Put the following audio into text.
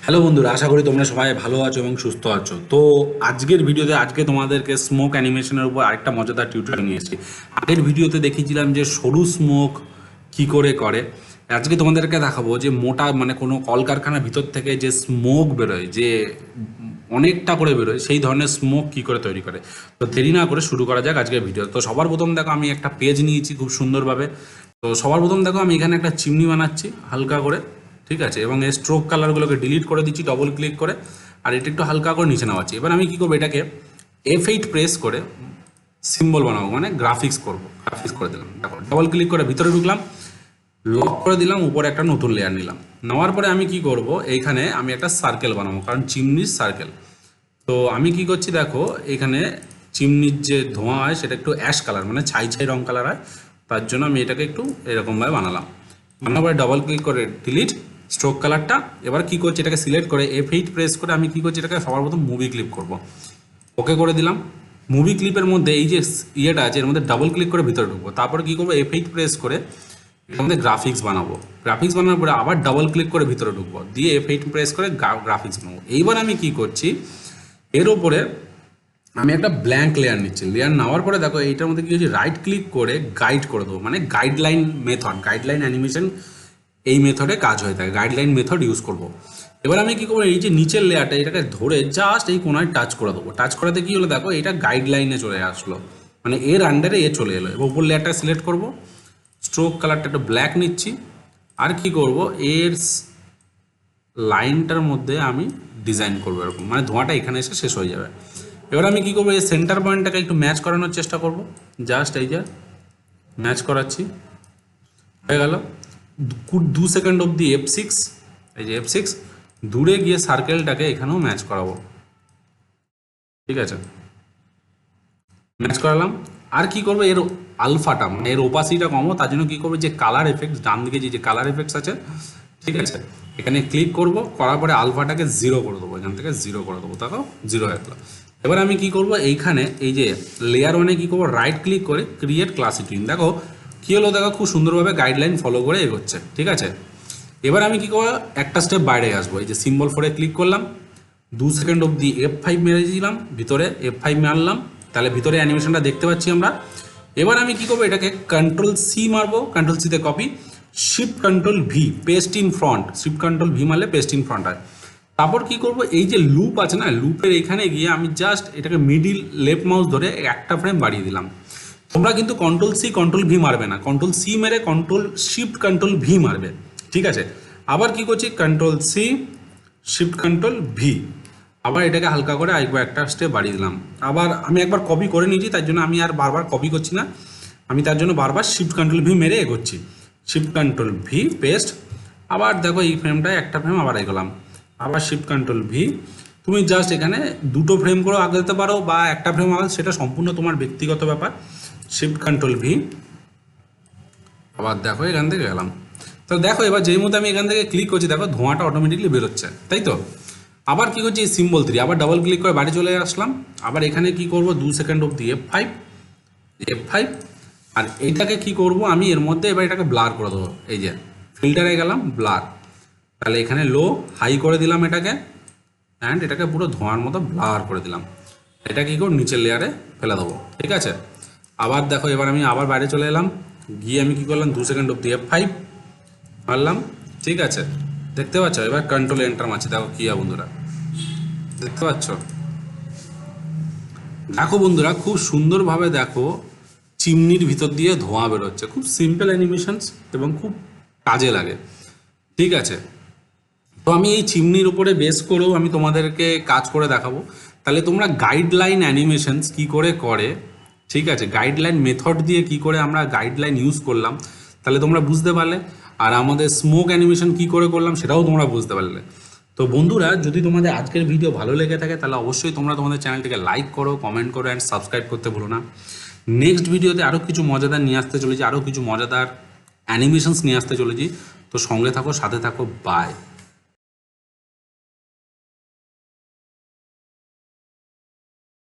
Hello বন্ধুরা, আশা করি তোমরা সবাই ভালো আছো এবং সুস্থ আছো। তো আজকের ভিডিওতে তোমাদেরকে স্মোক অ্যানিমেশনের উপর আরেকটা মজাদার টিউটোরিয়াল নিয়ে এসেছি। আগের ভিডিওতে দেখিয়েছিলাম যে সরু স্মোক কি করে করে। আজকে তোমাদেরকে দেখাবো যে মোটা মানে কোনো কলকারখানার ভিতর থেকে যে স্মোক বেরোয়, যে অনেকটা করে বেরোয়, সেই ধরনের স্মোক কি করে তৈরি করে। তো দেরি না করে শুরু করা যাক আজকের ভিডিও। তো সবার প্রথম দেখো, আমি একটা পেজ নিয়েছি খুব সুন্দরভাবে। তো সবার প্রথম দেখো, আমি এখানে একটা চিমনি বানাচ্ছি হালকা করে, ঠিক আছে, এবং এই স্ট্রোক কালারগুলোকে ডিলিট করে দিচ্ছি ডবল ক্লিক করে, আর এটা একটু হালকা করে নিচে নামাচ্ছি। এবার আমি কী করবো, এটাকে F8 প্রেস করে সিম্বল বানাবো, মানে গ্রাফিক্স করবো। গ্রাফিক্স করে দিলাম, দেখো ডবল ক্লিক করে ভিতরে ঢুকলাম, লক করে দিলাম, উপরে একটা নতুন লেয়ার নিলাম। নেওয়ার পরে আমি কি করব, এইখানে আমি একটা সার্কেল বানাবো, কারণ চিমনির সার্কেল। তো আমি কি করছি দেখো, এখানে চিমনির যে ধোঁয়া হয় সেটা একটু অ্যাশ কালার, মানে ছাই ছাই রং কালার হয়, তার জন্য আমি এটাকে একটু এরকমভাবে বানালাম। বানানোর পরে ডবল ক্লিক করে ডিলিট স্ট্রোক কালারটা। এবার কি করছি, এটাকে সিলেক্ট করে F8 প্রেস করে আমি কি করছি, এটাকে সবার প্রথম মুভি ক্লিপ করব। ওকে করে দিলাম। মুভি ক্লিপের মধ্যে এই যে ইয়েটা আছে, এর মধ্যে ডাবল ক্লিক করে ভিতরে ঢুকবো। তারপরে কি করবো, F8 প্রেস করে এর মধ্যে গ্রাফিক্স বানাবো। গ্রাফিক্স বানানোর পরে আবার ডাবল ক্লিক করে ভিতরে ঢুকবো, দিয়ে F8 প্রেস করে গ্রাফিক্স বানাবো। এইবার আমি কি করছি, এর ওপরে আমি একটা ব্ল্যাঙ্ক লেয়ার নিচ্ছি। লেয়ার নেওয়ার পরে দেখো এইটার মধ্যে কি হচ্ছে, রাইট ক্লিক করে গাইড করে দেবো, মানে গাইডলাইন মেথড, গাইডলাইন অ্যানিমেশন এই মেথডে কাজ হয়ে থাকে, গাইডলাইন মেথড ইউজ করব। এবার আমি কি করবো, এই যে নিচের লেয়ারটা এটাকে ধরে জাস্ট এই কোনায় টাচ করে দেবো। টাচ করাতে কি হলো দেখো, এটা গাইডলাইনে চলে আসলো, মানে এর আন্ডারে এ চলে এলো। এবার উপর লেয়ারটা সিলেক্ট করব, স্ট্রোক কালারটা একটু ব্ল্যাক নিচ্ছি, আর কি করব, এর লাইনটার মধ্যে আমি ডিজাইন করবো এরকম, মানে ধোঁয়াটা এখানে এসে শেষ হয়ে যাবে। এবার আমি কি করবো, এই সেন্টার পয়েন্টটাকে একটু ম্যাচ করানোর চেষ্টা করব, জাস্ট এই যে ম্যাচ করাচ্ছি, হয়ে গেল। 2 সেকেন্ড অবধি F6, এই যে F6, দূরে গিয়ে সার্কেলটাকে এখানেও ম্যাচ করাবো, ঠিক আছে, ম্যাচ করালাম। আর কি করবো, এর আলফাটা মানে এর ওপাসিটা কমো, তার জন্য কি করবো, যে কালার এফেক্টস, ডান দিকে যে কালার এফেক্টস আছে, ঠিক আছে, এখানে ক্লিক করব, করার পরে আলফাটাকে 0 করে দেবো, এখান থেকে 0 করে দেবো, তারপর 0 হয়ে গেলো। এবার আমি কি করব, এইখানে এই যে লেয়ার ওয়ানে কি করবো, রাইট ক্লিক করে ক্রিয়েট ক্লাসিটিন। দেখো কি হলো, দেখো খুব সুন্দরভাবে গাইডলাইন ফলো করে এগোচ্ছে, ঠিক আছে। এবার আমি কি করবো, একটা স্টেপ বাইরে আসবো, এই যে সিম্বল 4-এ ক্লিক করলাম, 2 সেকেন্ড অবধি F5 মেরে দিয়েছিলাম, ভিতরে F5 মারলাম, তাহলে ভিতরে অ্যানিমেশনটা দেখতে পাচ্ছি আমরা। এবার আমি কি করবো, এটাকে Ctrl+C মারবো, Ctrl+C-তে copy, Shift+Ctrl+V paste in front, Shift+Ctrl+V মারলে পেস্ট ইন ফ্রন্ট হয়। তারপর কি করব, এই যে লুপ আছে না, লুপের এখানে গিয়ে আমি জাস্ট এটাকে মিডিল লেফট মাউস ধরে একটা ফ্রেম বাড়িয়ে দিলাম। তোমরা কিন্তু Ctrl+C Ctrl+V মারবে না, Ctrl+C মেরে Shift+Ctrl+V মারবে, ঠিক আছে। আবার কি করছি, Ctrl+C Shift+Ctrl+V, আবার এটাকে হালকা করে আরেকবার একটা স্টেপ বাড়িয়ে দিলাম। আবার আমি একবার কপি করে নিয়েছি, তার জন্য আমি আর বারবার কপি করছি না, আমি তার জন্য বারবার Shift+Ctrl+V মেরে এগোচ্ছি, Shift+Ctrl+V পেস্ট। আবার দেখো এই ফ্রেমটায় একটা ফ্রেম আবার এগোলাম, আবার Shift+Ctrl+V। তুমি জাস্ট এখানে দুটো ফ্রেম করে আগে দিতে পারো বা একটা ফ্রেম আগে, সেটা সম্পূর্ণ তোমার ব্যক্তিগত ব্যাপার। Shift+Ctrl+V, আবার দেখো এখান থেকে গেলাম। তো দেখো এবার যেই মতো আমি এখান থেকে ক্লিক করছি, দেখো ধোঁয়াটা অটোমেটিকলি বেরোচ্ছে, তাই তো। আবার কি করছি, সিম্বল 3 আবার ডাবল ক্লিক করে বাড়ি চলে আসলাম। আবার এখানে কি করব, 2 সেকেন্ড অবধি F5, আর এইটাকে কি করব, আমি এর মধ্যে এবার এটাকে ব্লার করে দেবো, এই যে ফিল্টারে গেলাম, ব্লার, তাহলে এখানে লো হাই করে দিলাম এটাকে, অ্যান্ড এটাকে পুরো ধোঁয়ার মতো ব্লার করে দিলাম। এটা কি করব, নিচের লেয়ারে ফেলে দেবো, ঠিক আছে। আবার দেখো এবার আমি আবার বাইরে চলে এলাম, গিয়ে আমি কি করলাম, 2 সেকেন্ড অবধি F5 মারলাম, ঠিক আছে, দেখতে পাচ্ছ। এবার কন্ট্রোল এন্টার মারছি, দেখো কি হয় বন্ধুরা, দেখতে পাচ্ছ। দেখো বন্ধুরা, খুব সুন্দরভাবে দেখো চিমনির ভিতর দিয়ে ধোঁয়া বেরোচ্ছে, খুব সিম্পল অ্যানিমেশনস এবং খুব কাজে লাগে, ঠিক আছে। তো আমি এই চিমনির উপরে বেস করেও আমি তোমাদেরকে কাজ করে দেখাবো, তাহলে তোমরা গাইডলাইন অ্যানিমেশনস কী করে করে, ঠিক আছে, গাইডলাইন মেথড দিয়ে কি করে আমরা গাইডলাইন ইউজ করলাম, তাহলে তোমরা বুঝতে পারলে। আর আমাদের স্মোক অ্যানিমেশন কি করে করলাম সেটাও তোমরা বুঝতে পারলে। তো বন্ধুরা, যদি তোমাদের আজকের ভিডিও ভালো লেগে থাকে, তাহলে অবশ্যই তোমরা তোমাদের চ্যানেলটিকে লাইক করো, কমেন্ট করো অ্যান্ড সাবস্ক্রাইব করতে ভুলো না। নেক্সট ভিডিওতে আরও কিছু মজাদার নিয়ে আসতে চলেছি, আরও কিছু মজাদার অ্যানিমেশনস নিয়ে আসতে চলেছি। তো সঙ্গে থাকো, সাথে থাকো, বাই।